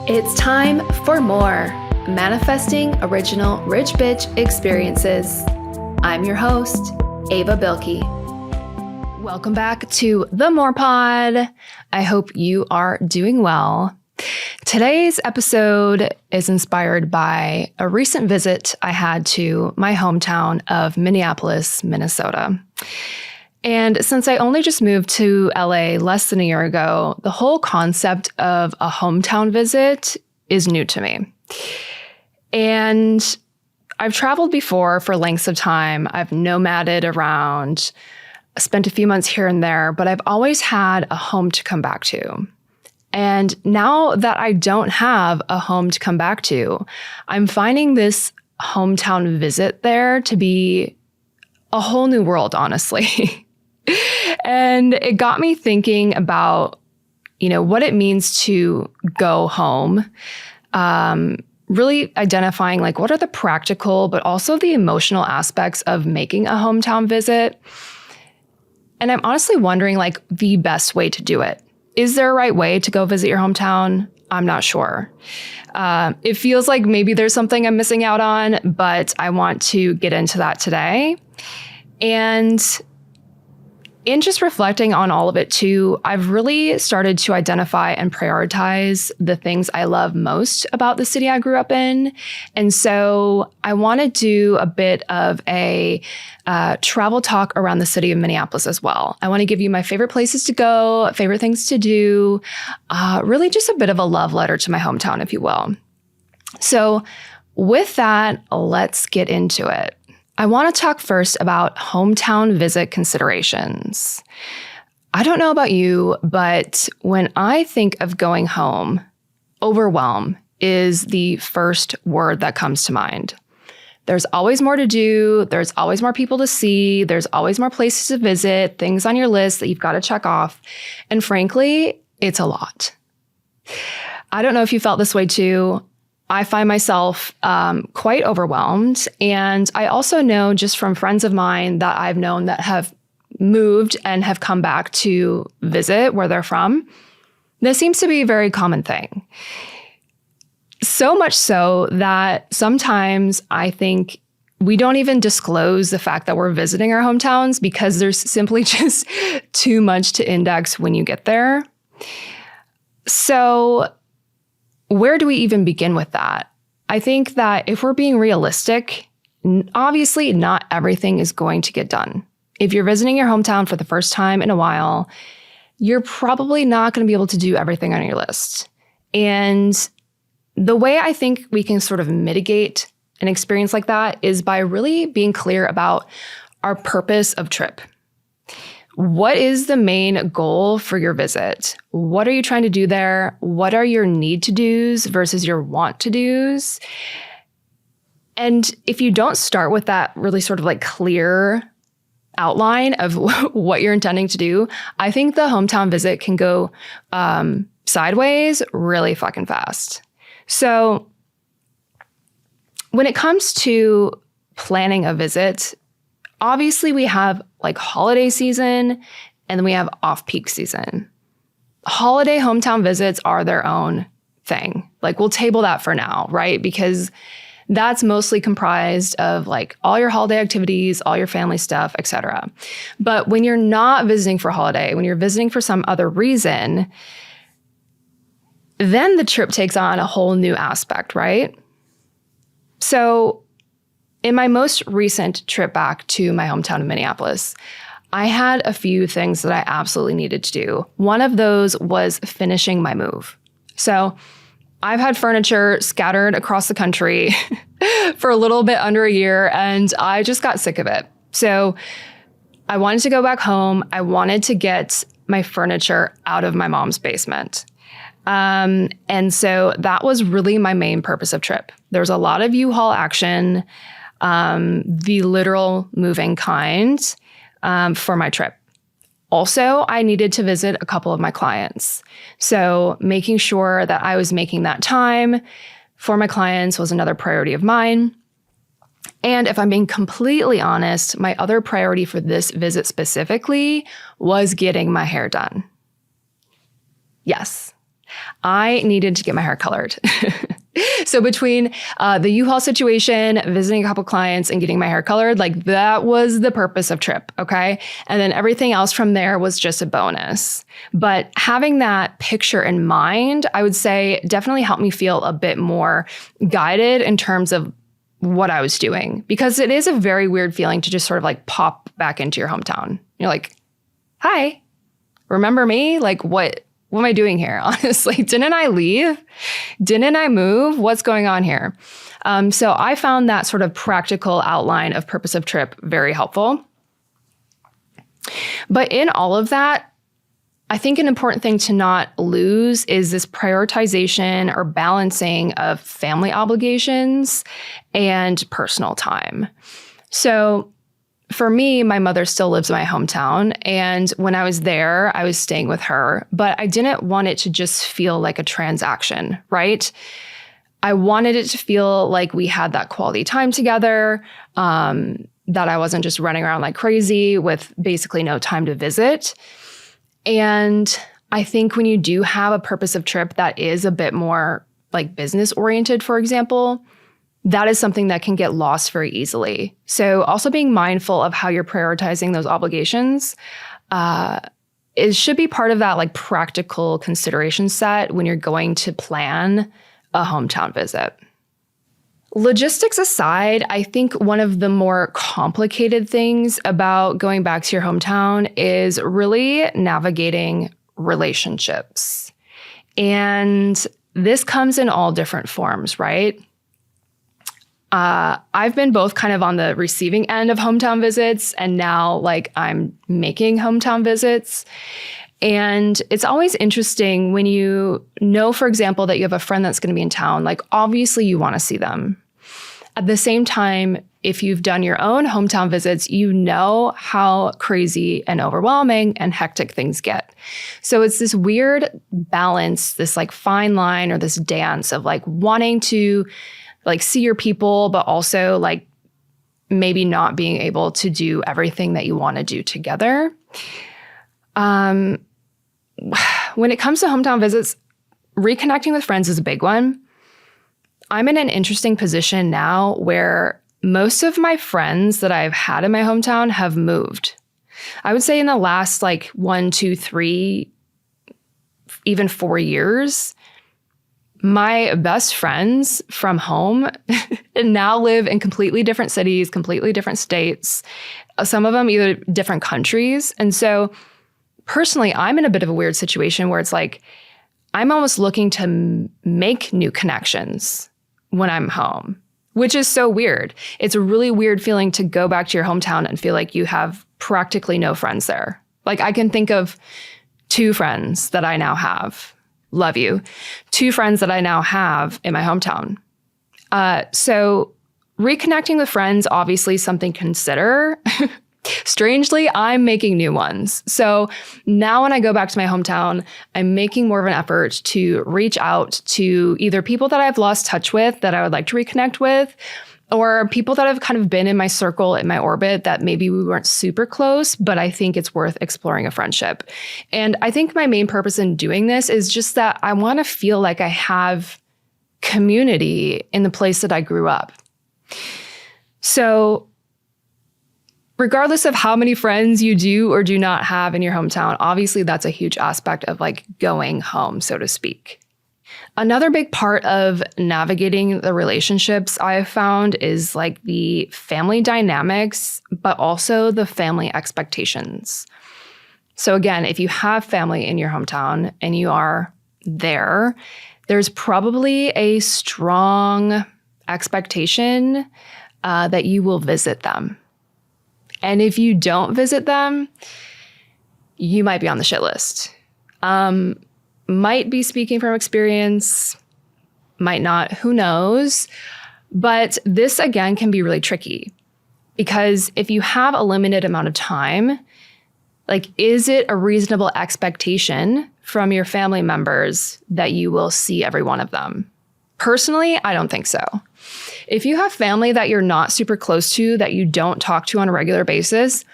It's time for more Manifesting Original Rich Bitch Experiences. I'm your host, Ava Beilke. Welcome back to the More Pod. I hope you are doing well. Today's episode is inspired by a recent visit I had to my hometown of Minneapolis, Minnesota. And since I only just moved to LA less than a year ago, the whole concept of a hometown visit is new to me. And I've traveled before for lengths of time. I've nomaded around, spent a few months here and there, but I've always had a home to come back to. And now that I don't have a home to come back to, I'm finding this hometown visit there to be a whole new world, honestly. And it got me thinking about, what it means to go home, really identifying what are the practical, but also the emotional aspects of making a hometown visit. And I'm honestly wondering the best way to do it. Is there a right way to go visit your hometown? I'm not sure. It feels like maybe there's something I'm missing out on, but I want to get into that today. And in just reflecting on all of it too, I've really started to identify and prioritize the things I love most about the city I grew up in. And so I want to do a bit of a travel talk around the city of Minneapolis as well. I want to give you my favorite places to go, favorite things to do, really just a bit of a love letter to my hometown, if you will. So with that, let's get into it. I want to talk first about hometown visit considerations. I don't know about you, but when I think of going home, overwhelm is the first word that comes to mind. There's always more to do. There's always more people to see. There's always more places to visit, things on your list that you've got to check off. And frankly, it's a lot. I don't know if you felt this way too. I find myself quite overwhelmed. And I also know just from friends of mine that I've known that have moved and have come back to visit where they're from, this seems to be a very common thing. So much so that sometimes I think we don't even disclose the fact that we're visiting our hometowns because there's simply just too much to index when you get there. So where do we even begin with that? I think that if we're being realistic, obviously not everything is going to get done. If you're visiting your hometown for the first time in a while, you're probably not going to be able to do everything on your list. And the way I think we can sort of mitigate an experience like that is by really being clear about our purpose of trip. What is the main goal for your visit? What are you trying to do there? What are your need to do's versus your want to do's? And if you don't start with that really sort of clear outline of what you're intending to do, I think the hometown visit can go sideways really fucking fast. So when it comes to planning a visit, obviously we have holiday season and then we have off-peak season. Holiday hometown visits are their own thing. We'll table that for now, right? Because that's mostly comprised of all your holiday activities, all your family stuff, etc. But when you're not visiting for holiday, when you're visiting for some other reason, then the trip takes on a whole new aspect, right? So in my most recent trip back to my hometown of Minneapolis, I had a few things that I absolutely needed to do. One of those was finishing my move. So I've had furniture scattered across the country for a little bit under a year, and I just got sick of it. So I wanted to go back home. I wanted to get my furniture out of my mom's basement. And so that was really my main purpose of trip. There's a lot of U-Haul action, the literal moving kind, for my trip. Also, I needed to visit a couple of my clients. So making sure that I was making that time for my clients was another priority of mine. And if I'm being completely honest, my other priority for this visit specifically was getting my hair done. Yes, I needed to get my hair colored. So between the U-Haul situation, visiting a couple clients, and getting my hair colored, like that was the purpose of trip, okay? And then everything else from there was just a bonus. But having that picture in mind, I would say definitely helped me feel a bit more guided in terms of what I was doing. Because it is a very weird feeling to just sort of like pop back into your hometown. You're like, hi, remember me? Like what am I doing here? Honestly, didn't I leave? Didn't I move? What's going on here? So I found that sort of practical outline of purpose of trip very helpful. But in all of that, I think an important thing to not lose is this prioritization or balancing of family obligations and personal time. So for me, my mother still lives in my hometown. And when I was there, I was staying with her, but I didn't want it to just feel like a transaction, right? I wanted it to feel like we had that quality time together, that I wasn't just running around like crazy with basically no time to visit. And I think when you do have a purpose of trip that is a bit more like business oriented, for example, that is something that can get lost very easily. So also being mindful of how you're prioritizing those obligations, it should be part of that like practical consideration set when you're going to plan a hometown visit. Logistics aside, I think one of the more complicated things about going back to your hometown is really navigating relationships. And this comes in all different forms, right? I've been both kind of on the receiving end of hometown visits, and now like I'm making hometown visits. And it's always interesting when you know, for example, that you have a friend that's going to be in town, like obviously you want to see them. At the same time, if you've done your own hometown visits, you know how crazy and overwhelming and hectic things get. So it's this weird balance, this like fine line or this dance of like wanting to like see your people, but also like maybe not being able to do everything that you want to do together. When it comes to hometown visits, reconnecting with friends is a big one. I'm in an interesting position now where most of my friends that I've had in my hometown have moved. I would say in the last like 1, 2, 3, even 4 years, my best friends from home now live in completely different cities, completely different states, some of them either different countries. And so personally, I'm in a bit of a weird situation where it's like, I'm almost looking to make new connections when I'm home, which is so weird. It's a really weird feeling to go back to your hometown and feel like you have practically no friends there. Like I can think of 2 friends that I now have. Love you. 2 friends that I now have in my hometown. So reconnecting with friends, obviously something to consider. Strangely, I'm making new ones. So now when I go back to my hometown, I'm making more of an effort to reach out to either people that I've lost touch with that I would like to reconnect with, or people that have kind of been in my circle, in my orbit, that maybe we weren't super close, but I think it's worth exploring a friendship. And I think my main purpose in doing this is just that I want to feel like I have community in the place that I grew up. So regardless of how many friends you do or do not have in your hometown, obviously that's a huge aspect of like going home, so to speak. Another big part of navigating the relationships I have found is like the family dynamics, but also the family expectations. So again, if you have family in your hometown and you are there, there's probably a strong expectation that you will visit them. And if you don't visit them, you might be on the shit list. Might be speaking from experience, might not, who knows? But this, again, can be really tricky because if you have a limited amount of time, like, is it a reasonable expectation from your family members that you will see every one of them? Personally, I don't think so. If you have family that you're not super close to, that you don't talk to on a regular basis,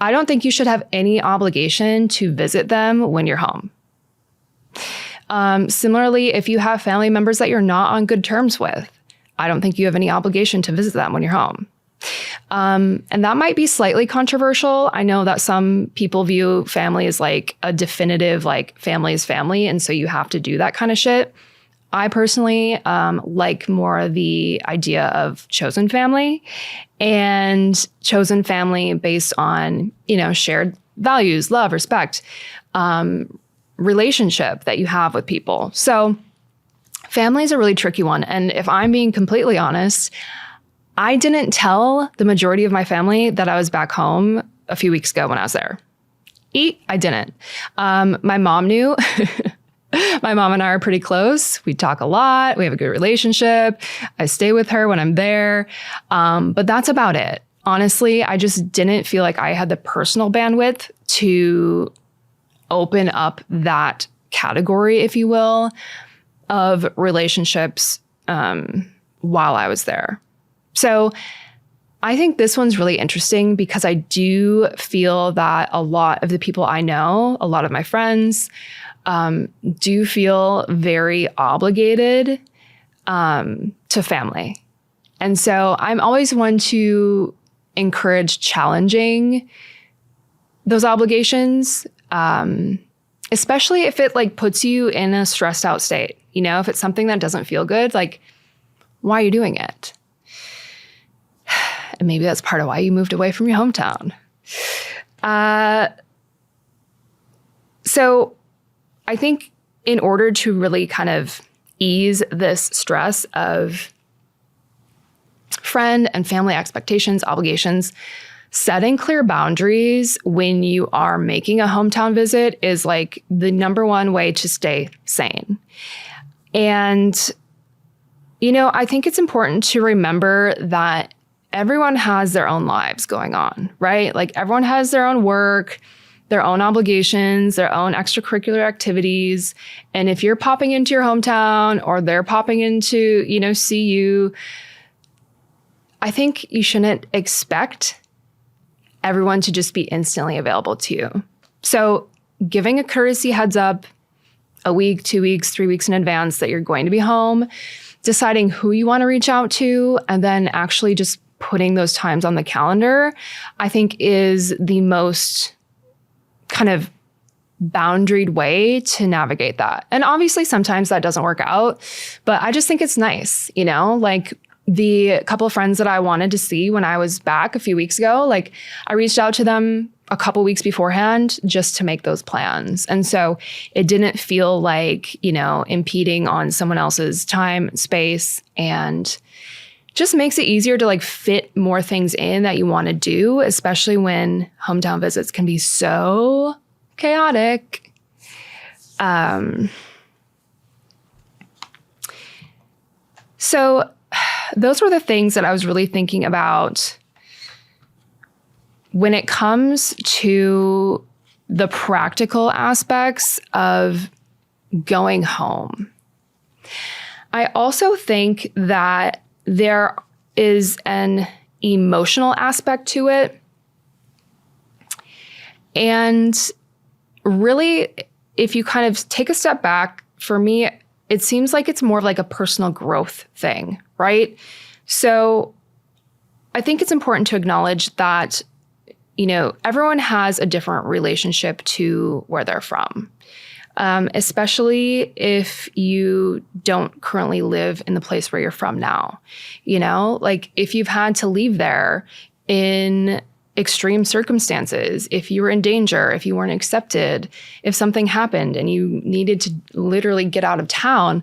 I don't think you should have any obligation to visit them when you're home. Similarly, if you have family members that you're not on good terms with, I don't think you have any obligation to visit them when you're home. And that might be slightly controversial. I know that some people view family as like a definitive, like family is family. And so you have to do that kind of shit. I personally like more the idea of chosen family and chosen family based on, shared values, love, respect, relationship that you have with people. So family is a really tricky one. And if I'm being completely honest, I didn't tell the majority of my family that I was back home a few weeks ago when I was there. I didn't. My mom knew. My mom and I are pretty close. We talk a lot. We have a good relationship. I stay with her when I'm there. But that's about it. Honestly, I just didn't feel like I had the personal bandwidth to open up that category, if you will, of relationships while I was there. So I think this one's really interesting because I do feel that a lot of the people I know, a lot of my friends, do feel very obligated to family. And so I'm always one to encourage challenging those obligations, especially if it like puts you in a stressed out state. If it's something that doesn't feel good, like, why are you doing it? And maybe that's part of why you moved away from your hometown. So I think in order to really kind of ease this stress of friend and family expectations, obligations, setting clear boundaries when you are making a hometown visit is like the number one way to stay sane. And, I think it's important to remember that everyone has their own lives going on, right? Like everyone has their own work, their own obligations, their own extracurricular activities. And if you're popping into your hometown or they're popping into, see you, I think you shouldn't expect everyone to just be instantly available to you. So giving a courtesy heads up a week, 2 weeks, 3 weeks in advance that you're going to be home, deciding who you want to reach out to, and then actually just putting those times on the calendar, I think is the most kind of boundaried way to navigate that. And obviously sometimes that doesn't work out, but I just think it's nice, like the couple of friends that I wanted to see when I was back a few weeks ago, like I reached out to them a couple weeks beforehand just to make those plans. And so it didn't feel like, impeding on someone else's time and space, and just makes it easier to like fit more things in that you want to do, especially when hometown visits can be so chaotic. So those were the things that I was really thinking about when it comes to the practical aspects of going home. I also think that there is an emotional aspect to it. And really, if you kind of take a step back, for me, it seems like it's more of like a personal growth thing, right? So I think it's important to acknowledge that, everyone has a different relationship to where they're from. Especially if you don't currently live in the place where you're from now. Like if you've had to leave there in extreme circumstances, if you were in danger, if you weren't accepted, if something happened and you needed to literally get out of town,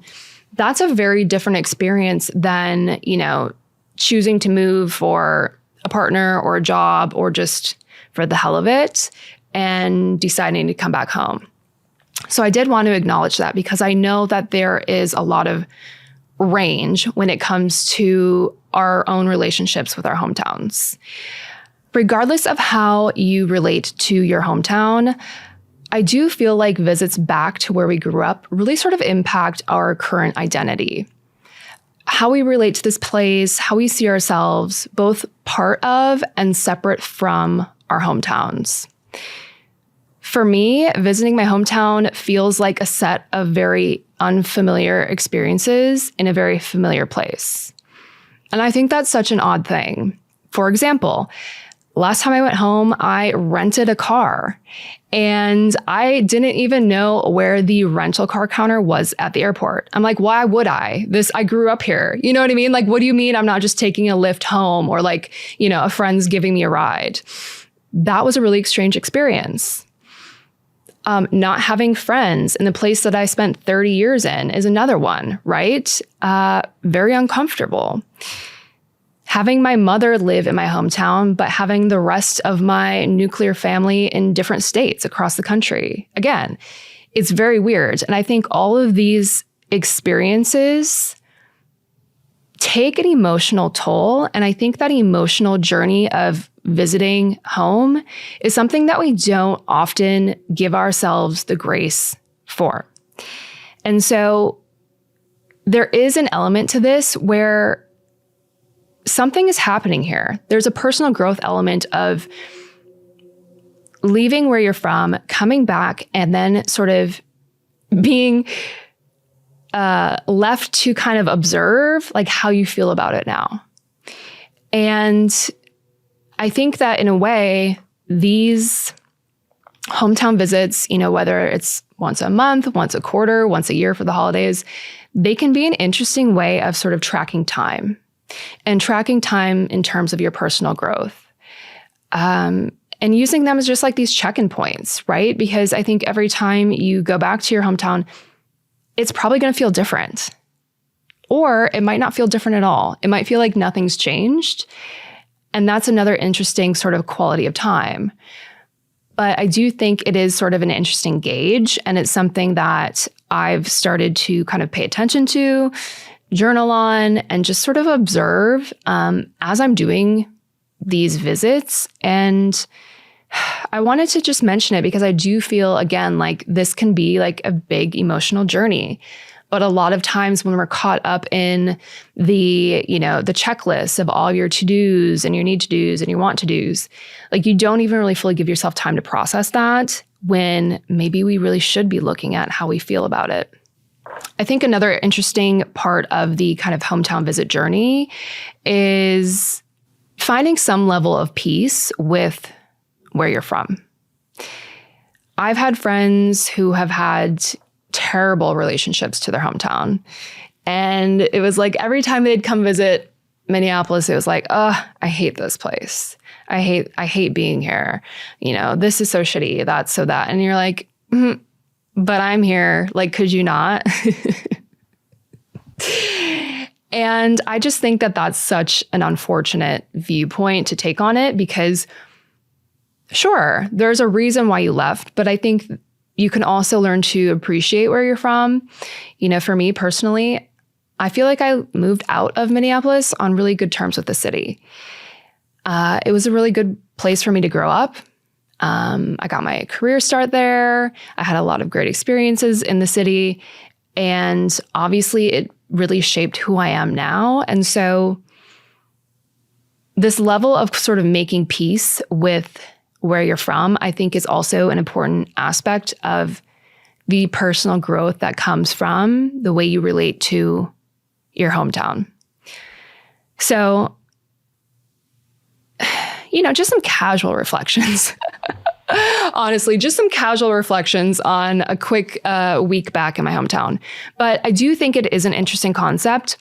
that's a very different experience than, choosing to move for a partner or a job or just for the hell of it and deciding to come back home. So I did want to acknowledge that because I know that there is a lot of range when it comes to our own relationships with our hometowns. Regardless of how you relate to your hometown, I do feel like visits back to where we grew up really sort of impact our current identity. How we relate to this place, how we see ourselves, both part of and separate from our hometowns. For me, visiting my hometown feels like a set of very unfamiliar experiences in a very familiar place. And I think that's such an odd thing. For example, last time I went home, I rented a car and I didn't even know where the rental car counter was at the airport. I'm like, why would I? I grew up here. You know what I mean? Like, what do you mean I'm not just taking a Lyft home or like, a friend's giving me a ride? That was a really strange experience. Not having friends in the place that I spent 30 years in is another one, right? Very uncomfortable. Having my mother live in my hometown, but having the rest of my nuclear family in different states across the country. Again, it's very weird. And I think all of these experiences take an emotional toll. And I think that emotional journey of visiting home is something that we don't often give ourselves the grace for. And so there is an element to this where something is happening here. There's a personal growth element of leaving where you're from, coming back, and then sort of being left to kind of observe like how you feel about it now. And I think that in a way, these hometown visits, whether it's once a month, once a quarter, once a year for the holidays, they can be an interesting way of sort of tracking time and tracking time in terms of your personal growth. And using them as just like these check-in points, right? Because I think every time you go back to your hometown, it's probably going to feel different. Or it might not feel different at all. It might feel like nothing's changed. And that's another interesting sort of quality of time. But I do think it is sort of an interesting gauge. And it's something that I've started to kind of pay attention to, journal on, and just sort of observe as I'm doing these visits. And I wanted to just mention it because I do feel, again, like this can be like a big emotional journey. But a lot of times when we're caught up in the checklist of all your to-dos and your need to-dos and your want to-dos, like you don't even really fully give yourself time to process that when maybe we really should be looking at how we feel about it. I think another interesting part of the kind of hometown visit journey is finding some level of peace with where you're from. I've had friends who have had terrible relationships to their hometown. And it was like every time they'd come visit Minneapolis, it was like, oh, I hate this place. I hate being here. This is so shitty. That's so that. And you're like, but I'm here. Like, could you not? And I just think that that's such an unfortunate viewpoint to take on it because sure, there's a reason why you left, but I think you can also learn to appreciate where you're from. For me personally, I feel like I moved out of Minneapolis on really good terms with the city. It was a really good place for me to grow up. I got my career start there. I had a lot of great experiences in the city. And obviously, it really shaped who I am now. And so this level of sort of making peace with where you're from, I think is also an important aspect of the personal growth that comes from the way you relate to your hometown. So, just some casual reflections. Honestly, just some casual reflections on a quick week back in my hometown. But I do think it is an interesting concept.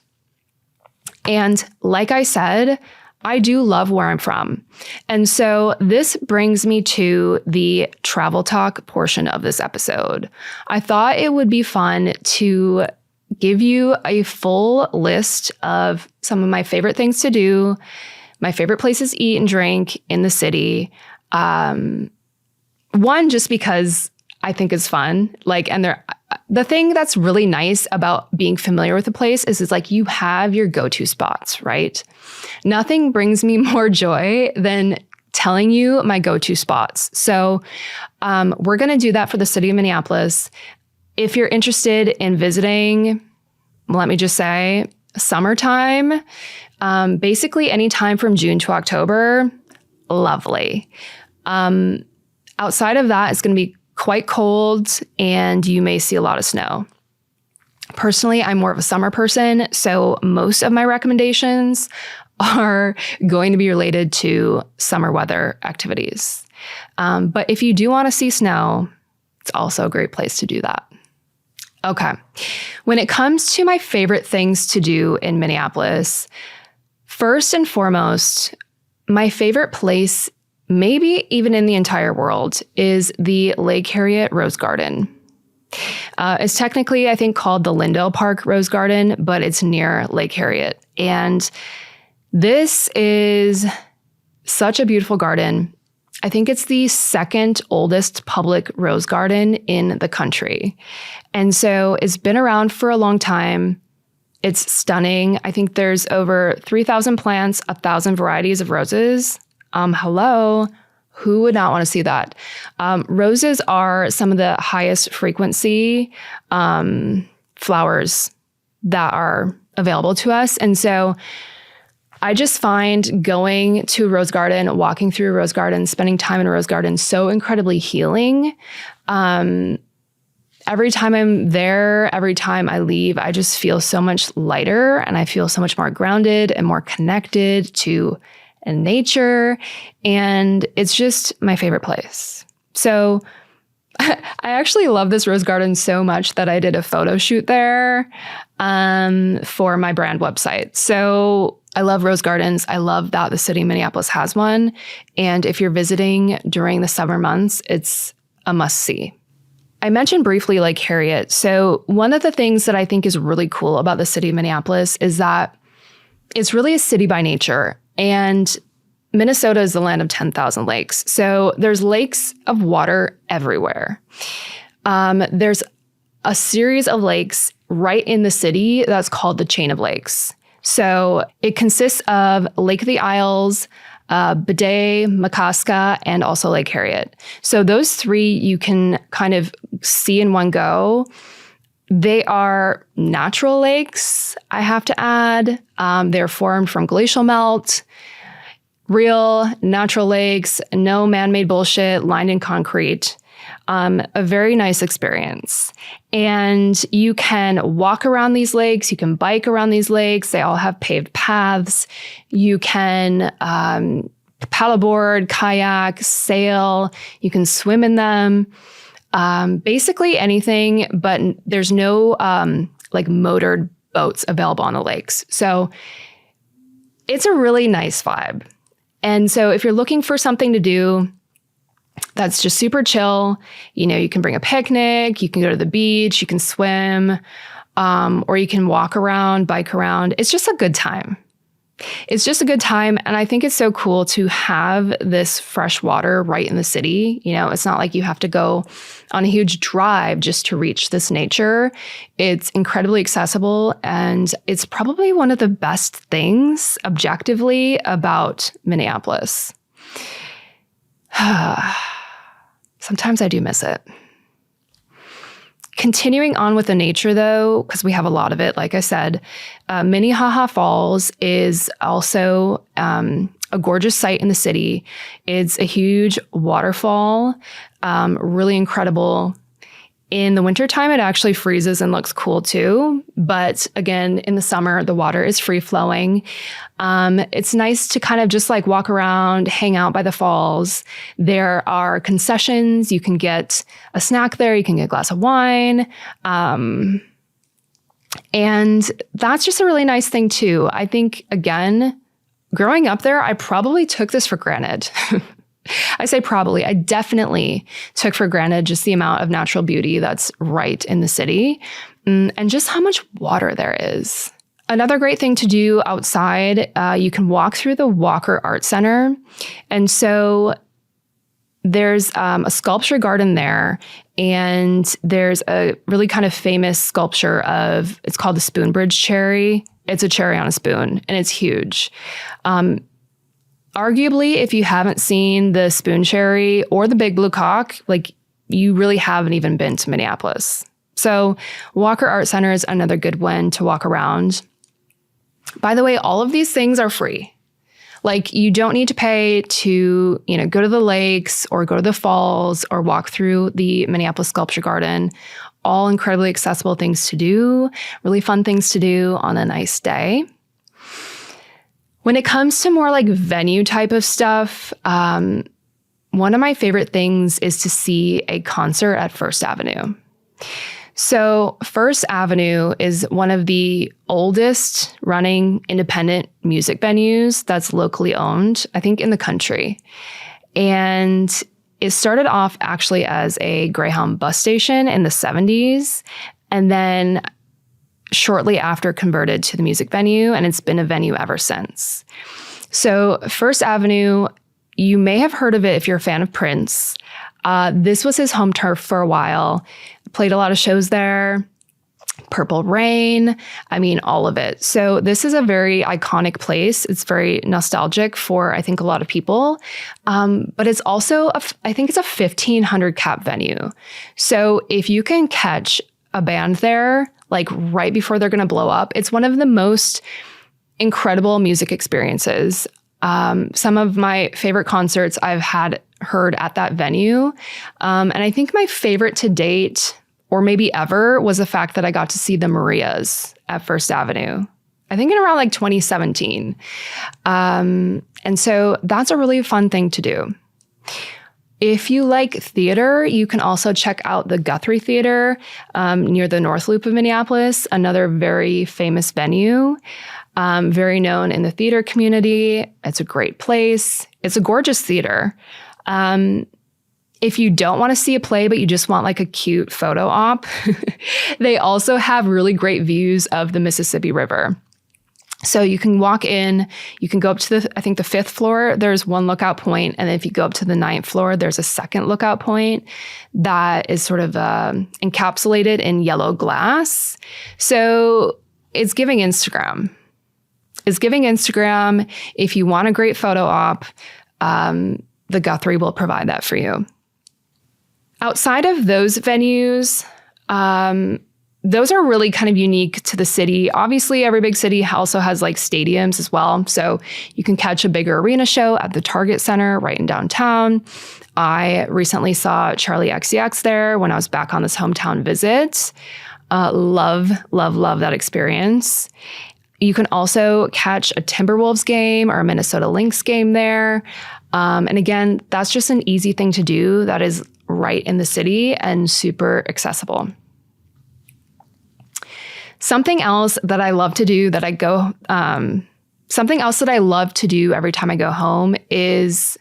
And like I said, I do love where I'm from. And so this brings me to the travel talk portion of this episode. I thought it would be fun to give you a full list of some of my favorite things to do, my favorite places to eat and drink in the city. One, just because I think it's fun. And the thing that's really nice about being familiar with a place is like you have your go-to spots, right? Nothing brings me more joy than telling you my go-to spots. So we're going to do that for the city of Minneapolis. If you're interested in visiting, let me just say, summertime, basically any time from June to October, lovely. Outside of that, it's going to be quite cold, and you may see a lot of snow. Personally, I'm more of a summer person, so most of my recommendations are going to be related to summer weather activities. But if you do want to see snow, it's also a great place to do that. Okay. When it comes to my favorite things to do in Minneapolis, first and foremost, my favorite place, maybe even in the entire world, is the Lake Harriet Rose Garden. It's technically, I think, called the Lyndale Park Rose Garden, but it's near Lake Harriet. And this is such a beautiful garden. I think it's the second oldest public rose garden in the country. And so it's been around for a long time. It's stunning. I think there's over 3,000 plants, 1,000 varieties of roses. Hello. Who would not want to see that? Roses are some of the highest frequency flowers that are available to us. And so I just find going to a rose garden, walking through a rose garden, spending time in a rose garden so incredibly healing. Every time I'm there, every time I leave, I just feel so much lighter and I feel so much more grounded and more connected to nature. And it's just my favorite place. So I actually love this rose garden so much that I did a photo shoot there for my brand website. So I love rose gardens. I love that the city of Minneapolis has one. And if you're visiting during the summer months, it's a must-see. I mentioned briefly Lake Harriet. So one of the things that I think is really cool about the city of Minneapolis is that it's really a city by nature. And Minnesota is the land of 10,000 lakes. So there's lakes of water everywhere. There's a series of lakes right in the city that's called the Chain of Lakes. So it consists of Lake of the Isles, Bidet, Makaska, and also Lake Harriet. So those three you can kind of see in one go. They are natural lakes, I have to add. They're formed from glacial melt, real natural lakes, no man-made bullshit, lined in concrete. A very nice experience. And you can walk around these lakes, you can bike around these lakes. They all have paved paths. You can paddleboard, kayak, sail. You can swim in them. Basically anything, but there's no like motored boats available on the lakes. So it's a really nice vibe. And so if you're looking for something to do that's just super chill, you know, you can bring a picnic, you can go to the beach, you can swim, or you can walk around, bike around. It's just a good time. It's just a good time. And I think it's so cool to have this fresh water right in the city. You know, it's not like you have to go on a huge drive just to reach this nature. It's incredibly accessible. And it's probably one of the best things objectively about Minneapolis. Sometimes I do miss it. Continuing on with the nature, though, because we have a lot of it, like I said, Minnehaha Falls is also a gorgeous site in the city. It's a huge waterfall, really incredible. In the wintertime, it actually freezes and looks cool too. But again, in the summer, the water is free flowing. It's nice to kind of just like walk around, hang out by the falls. There are concessions. You can get a snack there. You can get a glass of wine. And that's just a really nice thing too. I think, again, growing up there, I probably took this for granted. I say probably, I definitely took for granted just the amount of natural beauty that's right in the city and just how much water there is. Another great thing to do outside, you can walk through the Walker Art Center. And so there's a sculpture garden there, and there's a really kind of famous sculpture of, it's called the Spoonbridge cherry. It's a cherry on a spoon, and it's huge. Arguably, if you haven't seen the spoon cherry or the big blue cock, like you really haven't even been to Minneapolis. So Walker Art Center is another good one to walk around. By the way, all of these things are free. Like, you don't need to pay to, go to the lakes or go to the falls or walk through the Minneapolis Sculpture Garden. All incredibly accessible things to do, really fun things to do on a nice day. When it comes to more like venue type of stuff, one of my favorite things is to see a concert at First Avenue. So First Avenue is one of the oldest running independent music venues that's locally owned, I think, in the country. And it started off actually as a Greyhound bus station in the 70s, and then shortly after converted to the music venue, and it's been a venue ever since. So First Avenue, you may have heard of it if you're a fan of Prince. This was his home turf for a while. Played a lot of shows there. Purple Rain, all of it. So this is a very iconic place. It's very nostalgic for, I think, a lot of people. But it's also, I think it's a 1,500 cap venue. So if you can catch a band there, like right before they're going to blow up, it's one of the most incredible music experiences. Some of my favorite concerts I've heard at that venue. And I think my favorite to date, or maybe ever, was the fact that I got to see the Marias at First Avenue, I think in around like 2017. And so that's a really fun thing to do. If you like theater, you can also check out the Guthrie Theater near the North Loop of Minneapolis, another very famous venue, very known in the theater community. It's a great place. It's a gorgeous theater. If you don't want to see a play, but you just want like a cute photo op, they also have really great views of the Mississippi River. So you can walk in, you can go up to the 5th floor, there's one lookout point. And then if you go up to the 9th floor, there's a second lookout point that is sort of encapsulated in yellow glass. So it's giving Instagram. If you want a great photo op, the Guthrie will provide that for you. Outside of those venues, those are really kind of unique to the city. Obviously, every big city also has like stadiums as well. So you can catch a bigger arena show at the Target Center right in downtown. I recently saw Charlie XCX there when I was back on this hometown visit. Love that experience. You can also catch a Timberwolves game or a Minnesota Lynx game there. And again, that's just an easy thing to do that is right in the city and super accessible. Something else that I love to do every time I go home is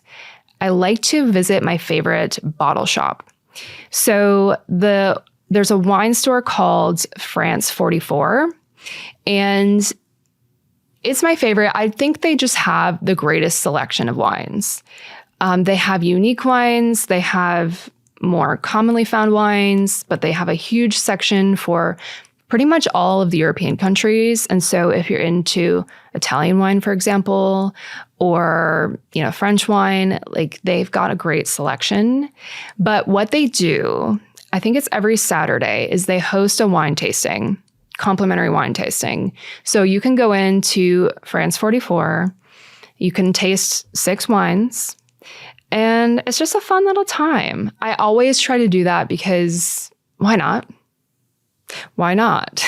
I like to visit my favorite bottle shop. So there's a wine store called France 44, and it's my favorite. I think they just have the greatest selection of wines. They have unique wines. They have more commonly found wines, but they have a huge section for pretty much all of the European countries. And so if you're into Italian wine, for example, or, French wine, like they've got a great selection. But what they do, I think it's every Saturday, is they host a wine tasting, complimentary wine tasting. So you can go into France 44, you can taste 6 wines, and it's just a fun little time. I always try to do that because why not? Why not?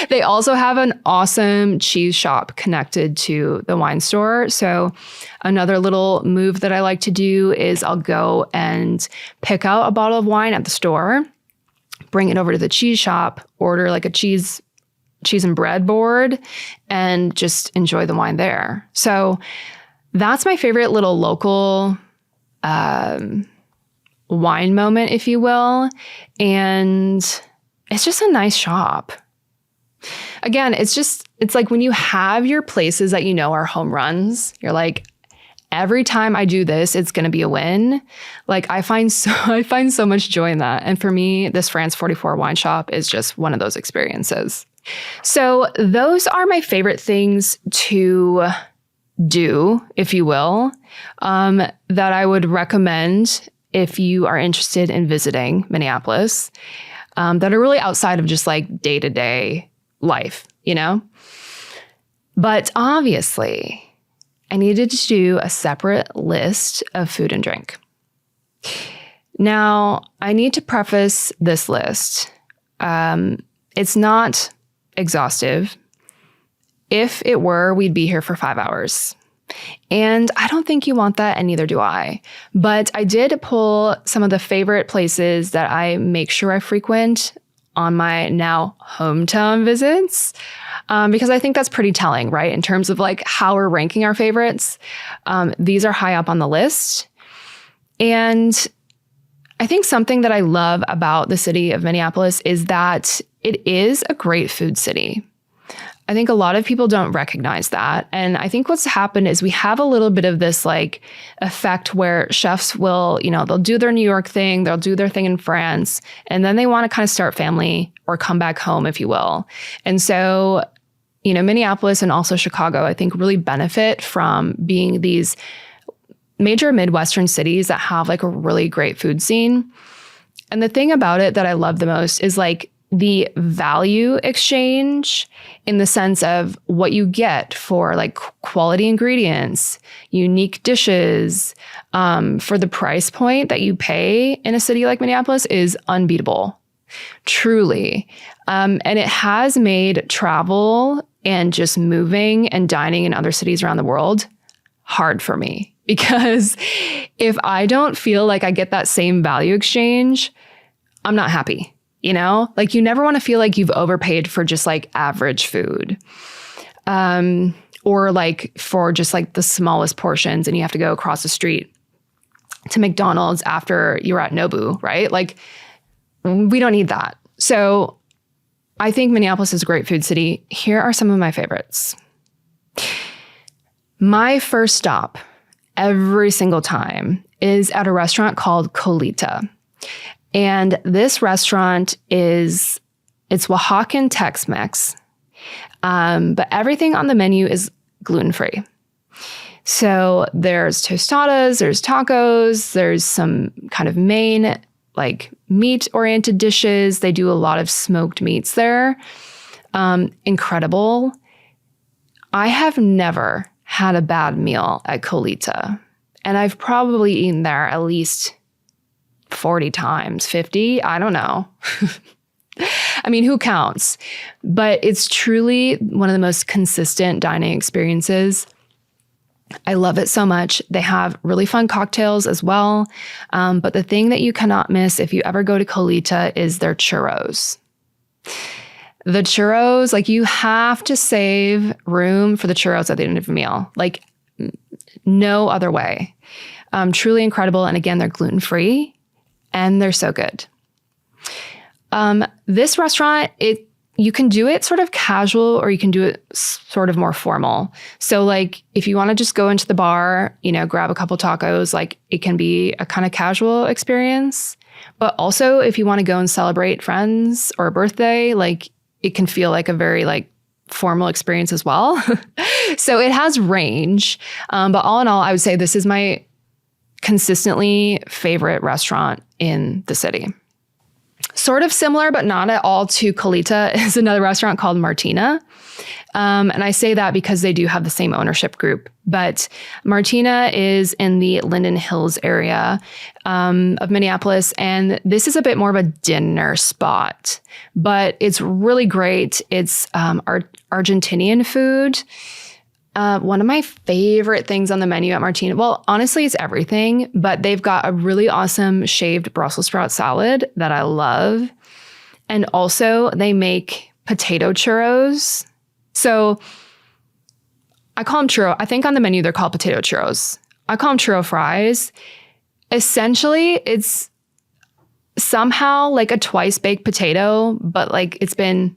They also have an awesome cheese shop connected to the wine store. So another little move that I like to do is I'll go and pick out a bottle of wine at the store, bring it over to the cheese shop, order like a cheese and bread board, and just enjoy the wine there. So that's my favorite little local wine moment, if you will. And it's just a nice shop. Again, it's like when you have your places that are home runs, you're like, every time I do this, it's going to be a win. Like I find so much joy in that. And for me, this France 44 wine shop is just one of those experiences. So those are my favorite things to do, if you will, that I would recommend if you are interested in visiting Minneapolis. That are really outside of just like day-to-day life, But obviously, I needed to do a separate list of food and drink. Now, I need to preface this list. It's not exhaustive. If it were, we'd be here for 5 hours. And I don't think you want that, and neither do I. But I did pull some of the favorite places that I make sure I frequent on my now hometown visits, because I think that's pretty telling, right? In terms of like how we're ranking our favorites. These are high up on the list. And I think something that I love about the city of Minneapolis is that it is a great food city. I think a lot of people don't recognize that. And I think what's happened is we have a little bit of this like effect where chefs will, they'll do their New York thing, they'll do their thing in France, and then they want to kind of start family or come back home, if you will. And so, Minneapolis and also Chicago, I think really benefit from being these major Midwestern cities that have like a really great food scene. And the thing about it that I love the most is like the value exchange in the sense of what you get for like quality ingredients, unique dishes, for the price point that you pay in a city like Minneapolis is unbeatable, truly. And it has made travel and just moving and dining in other cities around the world hard for me. Because if I don't feel like I get that same value exchange, I'm not happy. Like you never want to feel like you've overpaid for just like average food, or like for just like the smallest portions and you have to go across the street to McDonald's after you're at Nobu, right? Like we don't need that. So I think Minneapolis is a great food city. Here are some of my favorites. My first stop every single time is at a restaurant called Colita. And this restaurant it's Oaxacan Tex-Mex, but everything on the menu is gluten-free. So there's tostadas, there's tacos, there's some kind of main like meat-oriented dishes. They do a lot of smoked meats there. Incredible. I have never had a bad meal at Colita, and I've probably eaten there at least 40 times, 50, I don't know. I mean, who counts? But it's truly one of the most consistent dining experiences. I love it so much. They have really fun cocktails as well. But the thing that you cannot miss if you ever go to Colita is their churros. The churros, like you have to save room for the churros at the end of a meal. Like no other way. Truly incredible. And again, they're gluten-free. And they're so good. This restaurant, you can do it sort of casual or you can do it sort of more formal. So like if you want to just go into the bar, grab a couple tacos, like it can be a kind of casual experience. But also if you want to go and celebrate friends or a birthday, like it can feel like a very like formal experience as well. So it has range. But all in all, I would say this is my consistently favorite restaurant in the city. Sort of similar, but not at all to Colita is another restaurant called Martina. And I say that because they do have the same ownership group. But Martina is in the Linden Hills area of Minneapolis. And this is a bit more of a dinner spot, but it's really great. It's Argentinian food. One of my favorite things on the menu at Martina, well, honestly, it's everything, but they've got a really awesome shaved Brussels sprout salad that I love. And also they make potato churros. So I call them churro. I think on the menu, they're called potato churros. I call them churro fries. Essentially, it's somehow like a twice baked potato, but like it's been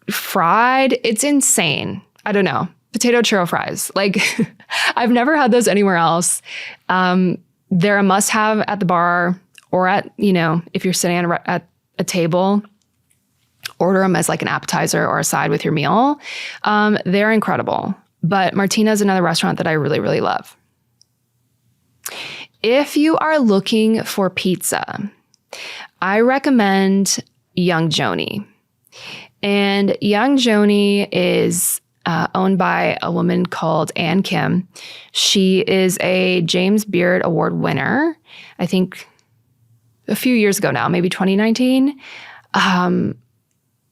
fried. It's insane. I don't know. Potato churro fries. Like I've never had those anywhere else. They're a must have at the bar or at, if you're sitting at a table, order them as like an appetizer or a side with your meal. They're incredible. But Martina is another restaurant that I really, really love. If you are looking for pizza, I recommend Young Joni. And Young Joni is owned by a woman called Ann Kim. She is a James Beard Award winner, I think a few years ago now, maybe 2019.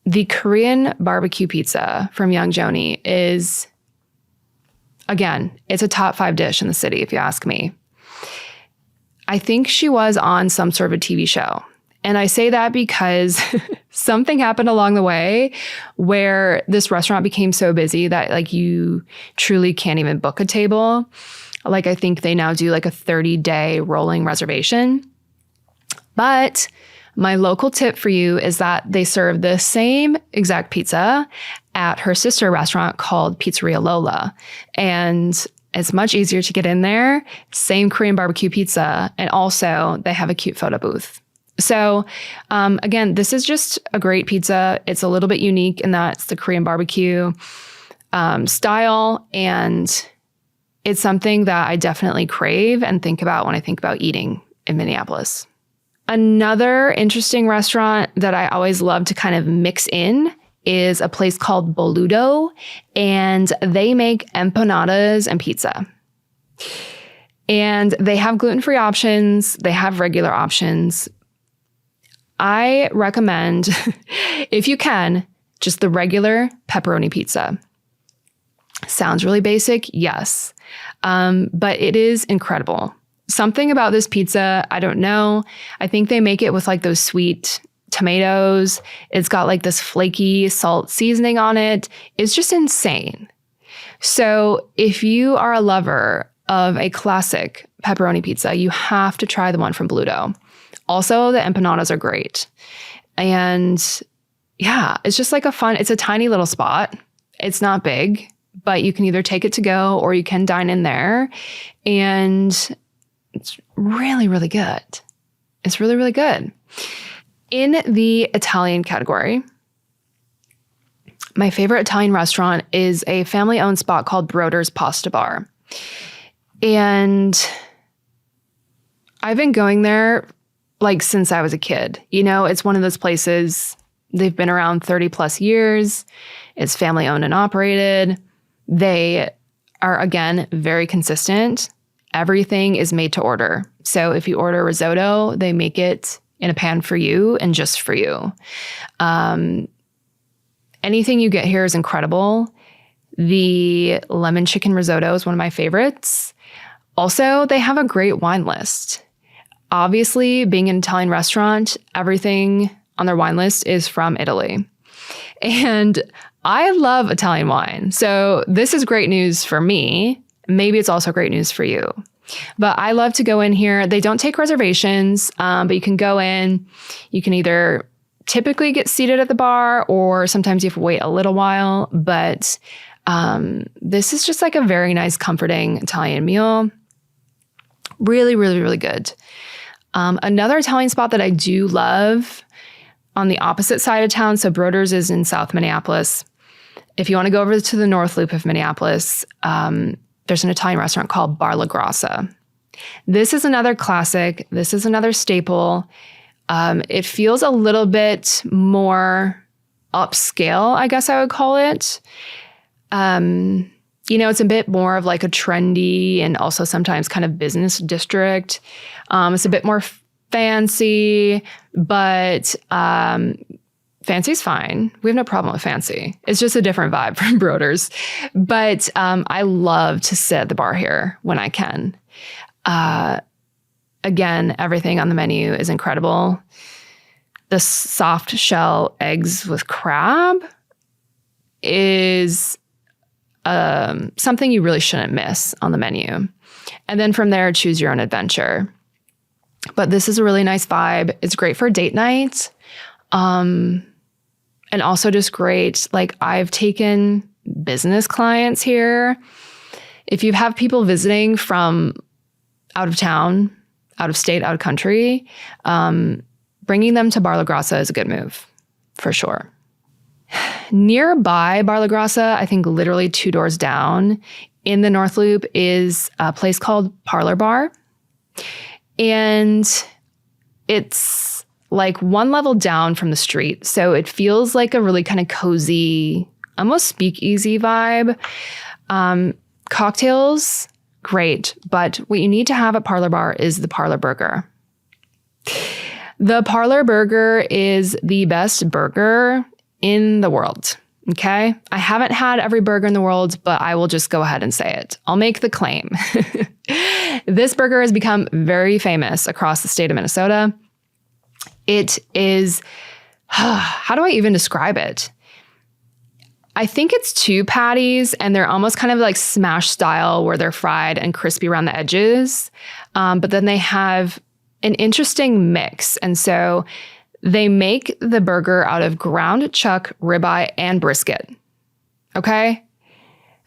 The Korean barbecue pizza from Young Joni is, again, it's a top 5 dish in the city, if you ask me. I think she was on some sort of a TV show. And I say that because something happened along the way where this restaurant became so busy that like you truly can't even book a table. Like I think they now do like a 30-day rolling reservation. But my local tip for you is that they serve the same exact pizza at her sister restaurant called Pizzeria Lola. And it's much easier to get in there. Same Korean barbecue pizza. And also they have a cute photo booth. So again, this is just a great pizza. It's a little bit unique in that it's the Korean barbecue style. And it's something that I definitely crave and think about when I think about eating in Minneapolis. Another interesting restaurant that I always love to kind of mix in is a place called Boludo, and they make empanadas and pizza. And they have gluten-free options. They have regular options. I recommend, if you can, just the regular pepperoni pizza. Sounds really basic, yes. But it is incredible. Something about this pizza, I don't know. I think they make it with like those sweet tomatoes. It's got like this flaky salt seasoning on it. It's just insane. So if you are a lover of a classic pepperoni pizza, you have to try the one from Bluto. Also, the empanadas are great. And yeah, it's just like it's a tiny little spot. It's not big, but you can either take it to go or you can dine in there. And it's really, really good. It's really, really good. In the Italian category, my favorite Italian restaurant is a family-owned spot called Broder's Pasta Bar. And I've been going there like since I was a kid. You know, it's one of those places, they've been around 30 plus years. It's family-owned and operated. They are, again, very consistent. Everything is made to order. So if you order risotto, they make it in a pan for you and just for you. Anything you get here is incredible. The lemon chicken risotto is one of my favorites. Also, they have a great wine list. Obviously, being an Italian restaurant, everything on their wine list is from Italy. And I love Italian wine. So this is great news for me. Maybe it's also great news for you. But I love to go in here. They don't take reservations, but you can go in. You can either typically get seated at the bar or sometimes you have to wait a little while. But this is just like a very nice, comforting Italian meal. Really, really, really good. Another Italian spot that I do love on the opposite side of town. So Broder's is in South Minneapolis. If you want to go over to the North Loop of Minneapolis, there's an Italian restaurant called Bar La Grassa. This is another classic. This is another staple. It feels a little bit more upscale, I guess I would call it. It's a bit more of like a trendy and also sometimes kind of business district. It's a bit more fancy, but fancy's fine. We have no problem with fancy. It's just a different vibe from Broder's. But I love to sit at the bar here when I can. Again, everything on the menu is incredible. The soft shell eggs with crab is something you really shouldn't miss on the menu. And then from there, choose your own adventure. But this is a really nice vibe. It's great for date night. And also just great. Like I've taken business clients here. If you have people visiting from out of town, out of state, out of country, bringing them to Bar La Grassa is a good move for sure. Nearby Bar La Grassa, I think literally 2 doors down in the North Loop is a place called Parlor Bar. And it's like one level down from the street. So it feels like a really kind of cozy almost speakeasy vibe. Cocktails, great. But what you need to have at Parlor Bar is the Parlor Burger. The Parlor Burger is the best burger in the world. Okay? I haven't had every burger in the world, but I will just go ahead and say it. I'll make the claim. This burger has become very famous across the state of Minnesota. It is, how do I even describe it? I think it's 2 patties, and they're almost kind of like smash style where they're fried and crispy around the edges. But then they have an interesting mix. And so they make the burger out of ground chuck, ribeye, and brisket. Okay?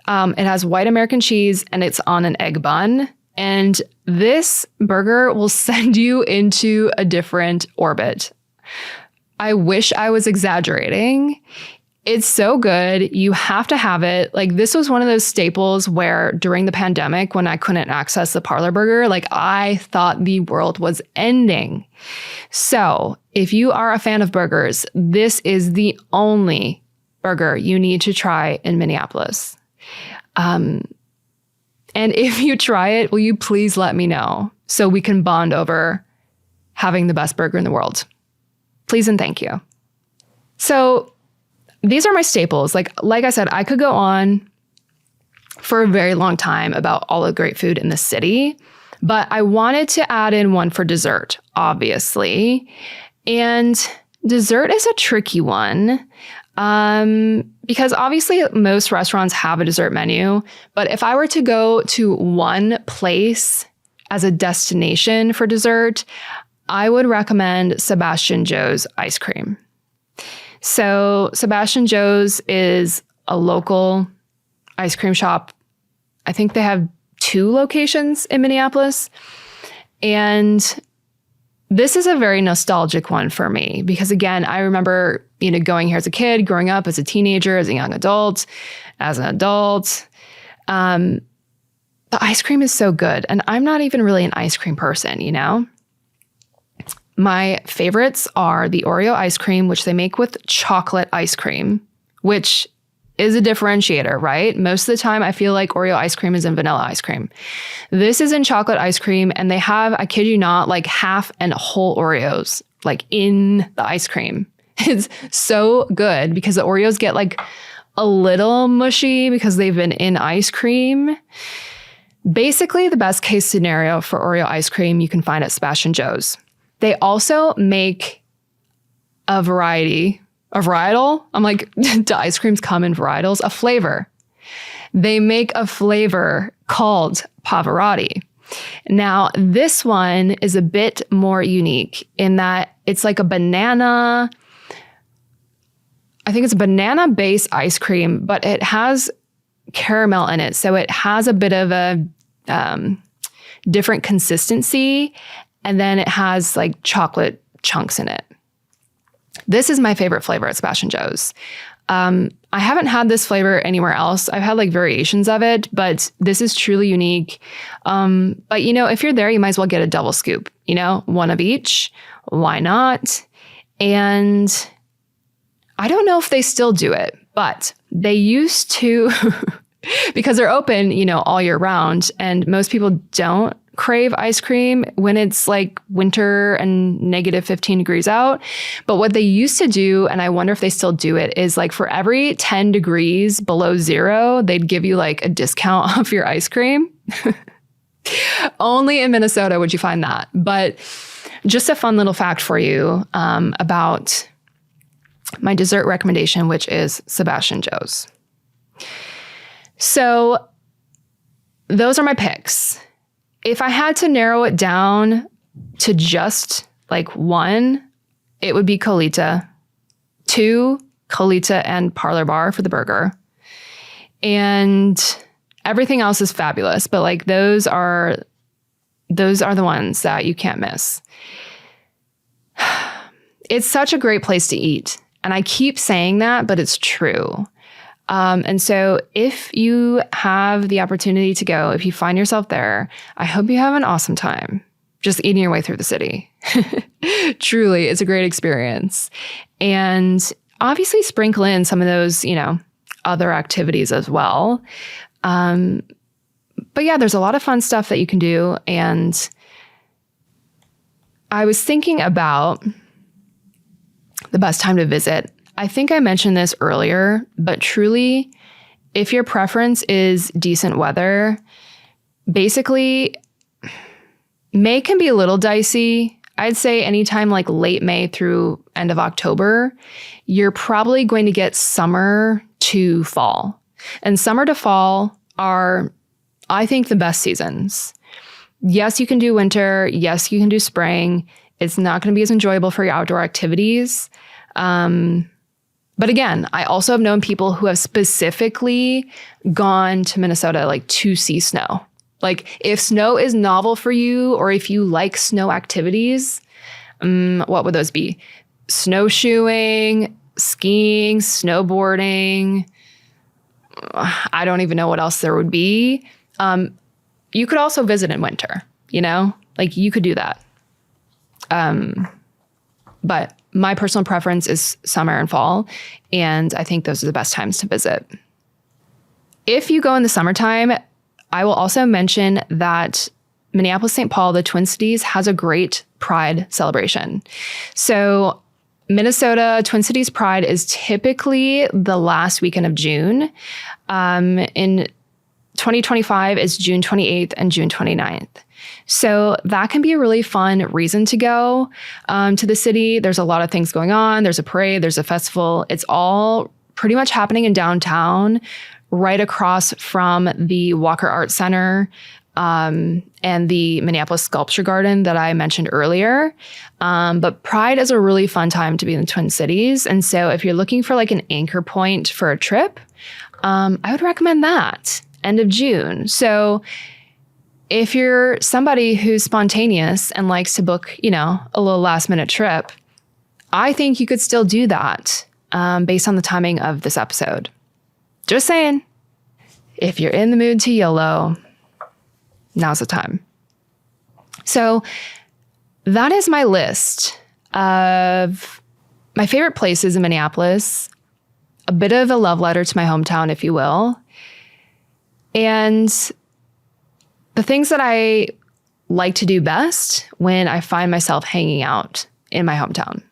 It has white American cheese, and it's on an egg bun. And this burger will send you into a different orbit. I wish I was exaggerating. It's so good. You have to have it. Like, this was one of those staples where during the pandemic, when I couldn't access the Parlor Burger, like, I thought the world was ending. So if you are a fan of burgers, this is the only burger you need to try in Minneapolis. And if you try it, will you please let me know so we can bond over having the best burger in the world? Please and thank you. So these are my staples. Like I said, I could go on for a very long time about all the great food in the city, but I wanted to add in one for dessert, obviously. And dessert is a tricky one because obviously most restaurants have a dessert menu, but if I were to go to one place as a destination for dessert, I would recommend Sebastian Joe's ice cream. So Sebastian Joe's is a local ice cream shop. I think they have 2 locations in Minneapolis. And this is a very nostalgic one for me because, again, I remember, going here as a kid, growing up as a teenager, as a young adult, as an adult. The ice cream is so good. And I'm not even really an ice cream person, My favorites are the Oreo ice cream, which they make with chocolate ice cream, which is a differentiator, right? Most of the time, I feel like Oreo ice cream is in vanilla ice cream. This is in chocolate ice cream, and they have, I kid you not, like half and whole Oreos, like in the ice cream. It's so good because the Oreos get like a little mushy because they've been in ice cream. Basically, the best case scenario for Oreo ice cream you can find at Sebastian Joe's. They also make a varietal. I'm like, do ice creams come in varietals? A flavor. They make a flavor called Pavarotti. Now, this one is a bit more unique in that it's like a banana. I think it's a banana-based ice cream, but it has caramel in it. So it has a bit of a different consistency. And then it has like chocolate chunks in it. This is my favorite flavor at Sebastian Joe's. I haven't had this flavor anywhere else. I've had like variations of it, but this is truly unique. But if you're there, you might as well get a double scoop, one of each. Why not? And I don't know if they still do it, but they used to because they're open, all year round. And most people don't crave ice cream when it's like winter and negative 15 degrees out. But what they used to do, and I wonder if they still do it, is like for every 10 degrees below 0, they'd give you like a discount off your ice cream. Only in Minnesota would you find that. But just a fun little fact for you about my dessert recommendation, which is Sebastian Joe's. So those are my picks. If I had to narrow it down to just like one, it would be Colita. 2, Colita and Parlor Bar for the burger. And everything else is fabulous, but like those are the ones that you can't miss. It's such a great place to eat. And I keep saying that, but it's true. And so if you have the opportunity to go, if you find yourself there, I hope you have an awesome time just eating your way through the city. Truly, it's a great experience. And obviously sprinkle in some of those, other activities as well. But yeah, there's a lot of fun stuff that you can do. And I was thinking about the best time to visit. I think I mentioned this earlier, but truly, if your preference is decent weather, basically, May can be a little dicey. I'd say anytime like late May through end of October, you're probably going to get summer to fall. And summer to fall are, I think, the best seasons. Yes, you can do winter. Yes, you can do spring. It's not going to be as enjoyable for your outdoor activities. But again, I also have known people who have specifically gone to Minnesota like to see snow. Like if snow is novel for you, or if you like snow activities, what would those be? Snowshoeing, skiing, snowboarding. I don't even know what else there would be. You could also visit in winter, like you could do that. But my personal preference is summer and fall, and I think those are the best times to visit. If you go in the summertime, I will also mention that Minneapolis, St. Paul, the Twin Cities, has a great Pride celebration. So Minnesota Twin Cities Pride is typically the last weekend of June. In 2025 is June 28th and June 29th. So that can be a really fun reason to go to the city. There's a lot of things going on. There's a parade, there's a festival. It's all pretty much happening in downtown, right across from the Walker Art Center and the Minneapolis Sculpture Garden that I mentioned earlier. But Pride is a really fun time to be in the Twin Cities. And so if you're looking for like an anchor point for a trip, I would recommend that, end of June. So if you're somebody who's spontaneous and likes to book, a little last minute trip, I think you could still do that based on the timing of this episode. Just saying, if you're in the mood to YOLO, now's the time. So that is my list of my favorite places in Minneapolis, a bit of a love letter to my hometown, if you will. And the things that I like to do best when I find myself hanging out in my hometown.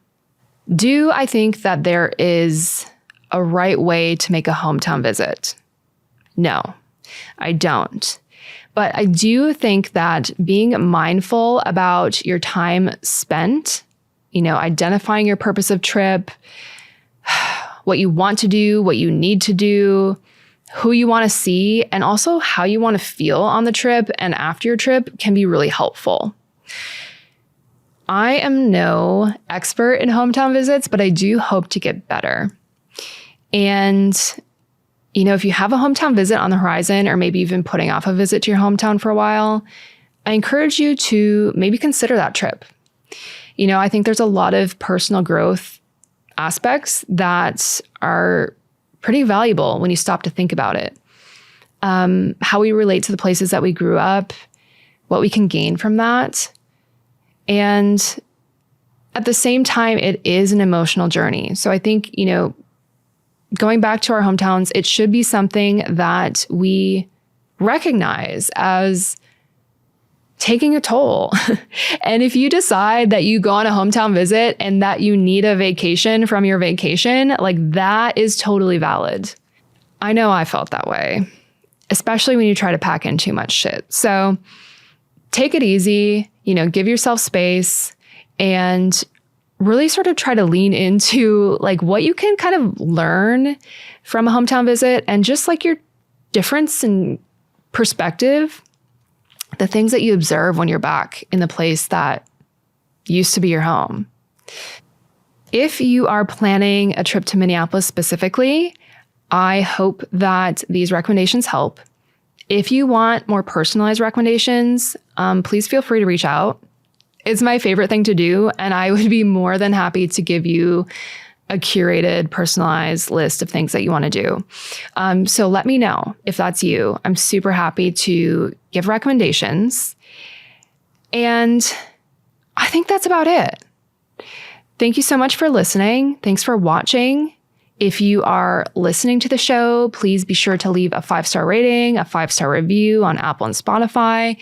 Do I think that there is a right way to make a hometown visit? No, I don't. But I do think that being mindful about your time spent, identifying your purpose of trip, what you want to do, what you need to do, who you want to see, and also how you want to feel on the trip and after your trip can be really helpful. I am no expert in hometown visits, but I do hope to get better. And, if you have a hometown visit on the horizon, or maybe you've been putting off a visit to your hometown for a while, I encourage you to maybe consider that trip. I think there's a lot of personal growth aspects that are pretty valuable when you stop to think about it. How we relate to the places that we grew up, what we can gain from that. And at the same time, it is an emotional journey. So I think, going back to our hometowns, it should be something that we recognize as taking a toll. And if you decide that you go on a hometown visit and that you need a vacation from your vacation, like that is totally valid. I know I felt that way, especially when you try to pack in too much shit. So take it easy, give yourself space and really sort of try to lean into like what you can kind of learn from a hometown visit and just like your difference in perspective, the things that you observe when you're back in the place that used to be your home. If you are planning a trip to Minneapolis specifically, I hope that these recommendations help. If you want more personalized recommendations, please feel free to reach out. It's my favorite thing to do, and I would be more than happy to give you a curated, personalized list of things that you want to do. So let me know if that's you. I'm super happy to give recommendations. And I think that's about it. Thank you so much for listening. Thanks for watching. If you are listening to the show, please be sure to leave a 5-star rating, a 5-star review on Apple and Spotify.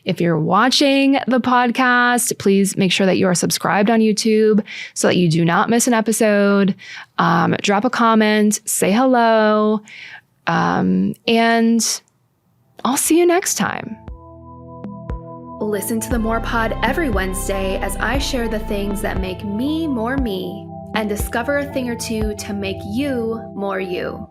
If you're watching the podcast, please make sure that you are subscribed on YouTube so that you do not miss an episode. Drop a comment, say hello, and I'll see you next time. Listen to the More Pod every Wednesday as I share the things that make me more me and discover a thing or two to make you more you.